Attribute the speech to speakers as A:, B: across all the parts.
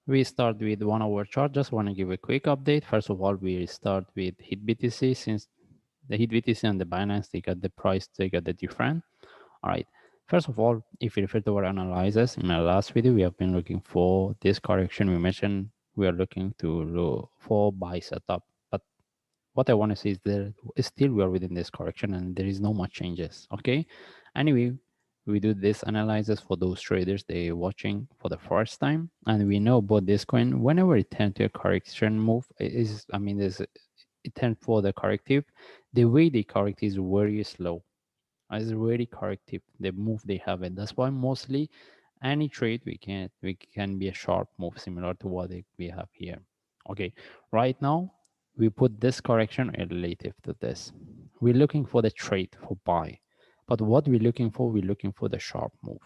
A: We start with 1 hour chart. Just want to give a quick update. First of all, we start with HIT BTC. Since the HIT BTC and the Binance, they got the price, they got the different. All right. First of all, if you refer to our analysis, in my last video, we have been looking for this correction. We mentioned we are looking to look for buy setup. But what I want to say is that still we are within this correction and there is no much changes. Okay. Anyway, we do this analysis for those traders they watching for the first time, and we know about this coin. Whenever it tends to a correction move, it is I mean, there's it tends for the corrective. The way they correct is very slow. It's very corrective. The move they have it. That's why mostly any trade we can be a sharp move similar to what we have here. Okay, right now we put this correction relative to this. We're looking for the trade for buy, but what we're looking for the sharp move.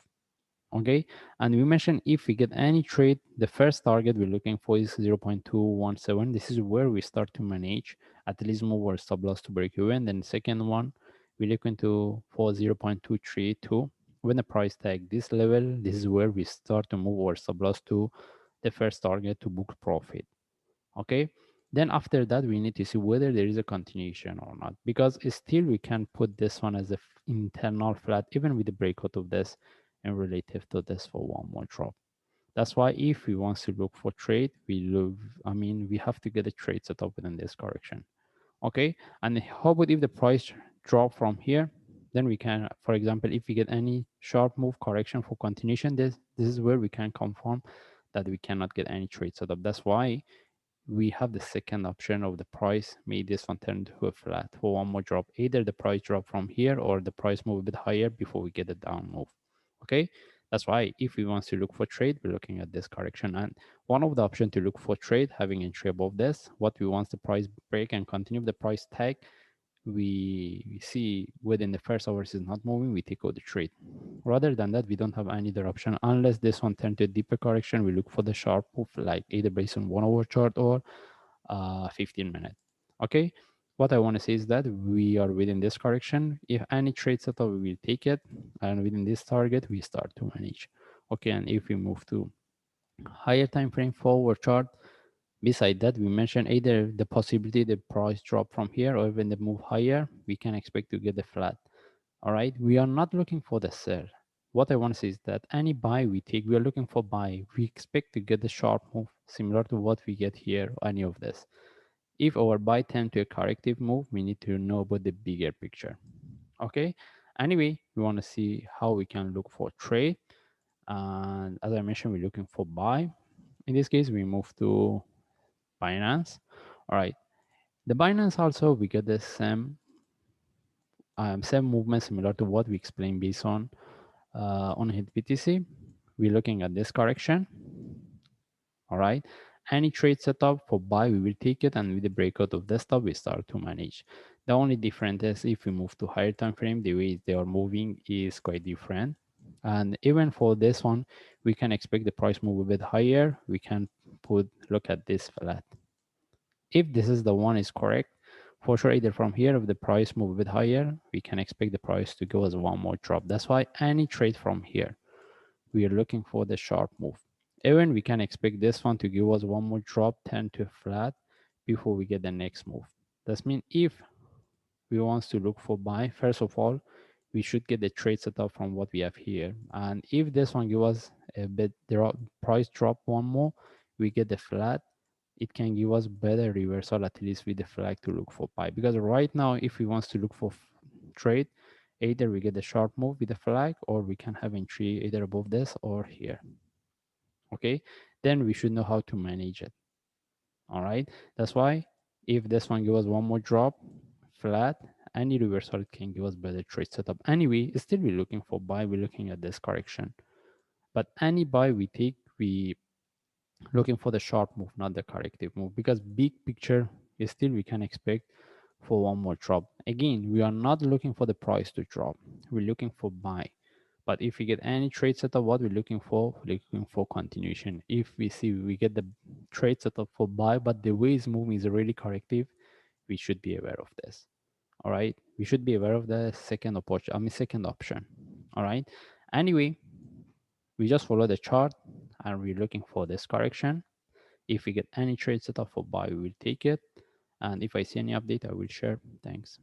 A: Okay, and we mentioned if we get any trade, the first target we're looking for is 0.217. This is where we start to manage at least move our stop loss to break even. Then the second one we're looking to for 0.232. When the price tag this level, this is where we start to move our stop loss to the first target to book profit. Okay, then after that we need to see whether there is a continuation or not, because still we can put this one as a internal flat even with the breakout of this and relative to this for one more drop. That's why if we want to look for trade, we have to get a trade set up within this correction. Okay, and how about if the price drop from here, then we can, for example, if we get any sharp move correction for continuation, this is where we can confirm that we cannot get any trade set up. That's why we have the second option of the price made this one turn to a flat for one more drop. Either the price drop from here or the price move a bit higher before we get a down move. Okay, that's why if we want to look for trade, we're looking at this correction. And one of the option to look for trade, having entry above this, what we want the price break and continue the price tag, we see within the first hours is not moving, we take out the trade. Rather than that, we don't have any other option unless this one turn to a deeper correction. We look for the sharp move, like either based on 1 hour chart or 15 minute. Okay, what I want to say is that we are within this correction. If any trade setup, we will take it, and within this target we start to manage. Okay, and if we move to higher time frame forward chart, beside that we mentioned either the possibility the price drop from here, or when they move higher we can expect to get a flat. All right, we are not looking for the sell. What I want to say is that any buy we take, we are looking for buy, we expect to get the sharp move similar to what we get here, any of this. If our buy tend to a corrective move, we need to know about the bigger picture. Okay, anyway, we want to see how we can look for trade, and as I mentioned, we're looking for buy. In this case we move to Binance. All right, the Binance also we get the same movement similar to what we explained based on HIT BTC. We're looking at this correction. All right, any trade setup for buy we will take it, and with the breakout of this stop we start to manage. The only difference is if we move to higher time frame, the way they are moving is quite different. And even for this one, we can expect the price move a bit higher. We can look at this flat. If this is the one is correct, for sure, either from here, if the price move a bit higher, we can expect the price to go as one more drop. That's why any trade from here, we are looking for the sharp move. Even we can expect this one to give us one more drop, 10 to flat, before we get the next move. That means if we want to look for buy, first of all, we should get the trade setup from what we have here. And if this one give us a bit price drop one more, we get the flat, it can give us better reversal at least with the flag to look for buy. Because right now, if we want to look for trade, either we get the sharp move with the flag, or we can have entry either above this or here. Okay, then we should know how to manage it. All right, that's why if this one give us one more drop flat, any reversal it can give us better trade setup. Anyway, still we're looking for buy, we're looking at this correction, but any buy we take, we looking for the sharp move, not the corrective move, because big picture is still we can expect for one more drop. Again, we are not looking for the price to drop, we're looking for buy. But if we get any trade setup, what we're looking for, continuation. If we see we get the trade setup for buy, but the way it's moving is really corrective, we should be aware of this. All right, we should be aware of the second option. All right, anyway, we just follow the chart and we're looking for this correction. If we get any trade set up for buy, we will take it. And if I see any update, I will share. Thanks.